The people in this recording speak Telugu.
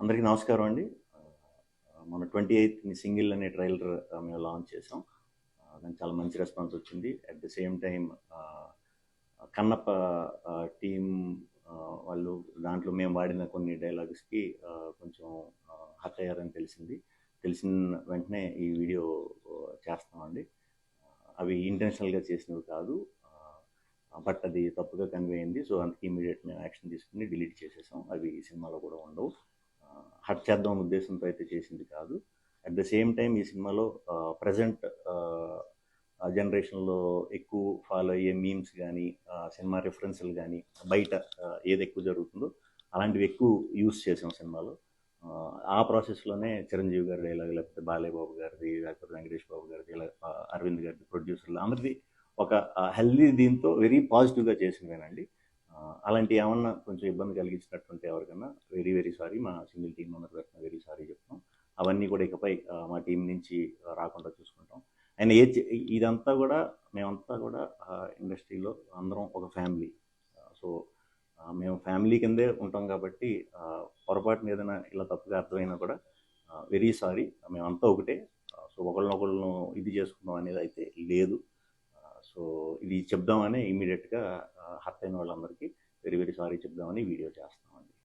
అందరికీ నమస్కారం అండి. మన 28ని సింగిల్ అనే ట్రైలర్ మేము లాంచ్ చేసాం. దానికి చాలా మంచి రెస్పాన్స్ వచ్చింది. At the same time Kannappa team వాళ్ళు దాంట్లో మేము వాడిన కొన్ని డైలాగ్స్కి కొంచెం హర్ట్ అయ్యారని తెలిసిన వెంటనే ఈ వీడియో చేస్తామండి. అవి ఇంటెన్షనల్గా చేసినవి కాదు, బట్ అది తప్పుగా కన్వే అయింది. సో అందుకే ఇమీడియట్ మేము యాక్షన్ తీసుకుని డిలీట్ చేసేసాం. అవి ఈ సినిమాలో కూడా ఉండవు. హర్ట్ చేద్దాం అనే ఉద్దేశంతో అయితే చేసింది కాదు. అట్ ద సేమ్ టైం ఈ సినిమాలో ప్రజెంట్ జనరేషన్లో ఎక్కువ ఫాలో అయ్యే మీమ్స్ కానీ, సినిమా రిఫరెన్స్లు కానీ, బయట ఏది ఎక్కువ జరుగుతుందో అలాంటివి ఎక్కువ యూస్ చేసాం సినిమాలో. ఆ ప్రాసెస్లోనే చిరంజీవి గారి డైలాగ్, లేకపోతే బాలయ్య బాబు గారిది, లేకపోతే వెంకటేష్ బాబు గారిది, ఇలా అరవింద్ గారిది, ప్రొడ్యూసర్లు అందరిది ఒక హెల్దీ దీంతో వెరీ పాజిటివ్గా చేసినవేనండి. అలాంటి ఏమన్నా కొంచెం ఇబ్బంది కలిగించినట్టుంటే ఎవరికన్నా వెరీ వెరీ సారీ. మా సింగిల్ టీం మెంబర్ తరఫున వెరీ సారీ చెప్తాం. అవన్నీ కూడా ఇకపై మా టీం నుంచి రాకుండా చూసుకుంటాం. అండ్ ఇదంతా కూడా మేమంతా కూడా ఇండస్ట్రీలో అందరం ఒక ఫ్యామిలీ. సో మేము ఫ్యామిలీ కిందే ఉంటాం కాబట్టి పొరపాటున ఏదైనా ఇలా తప్పుగా అర్థమైనా కూడా వెరీ సారీ. మేమంతా ఒకటే. సో ఒకళ్ళనొకళ్ళను ఇది చేసుకుందాం అనేది అయితే లేదు. సో ఇది చెప్దామని ఇమీడియట్గా హర్ట్ అయిన వాళ్ళందరికీ వెరీ వెరీ సారీ చెప్దామని వీడియో చేస్తాం.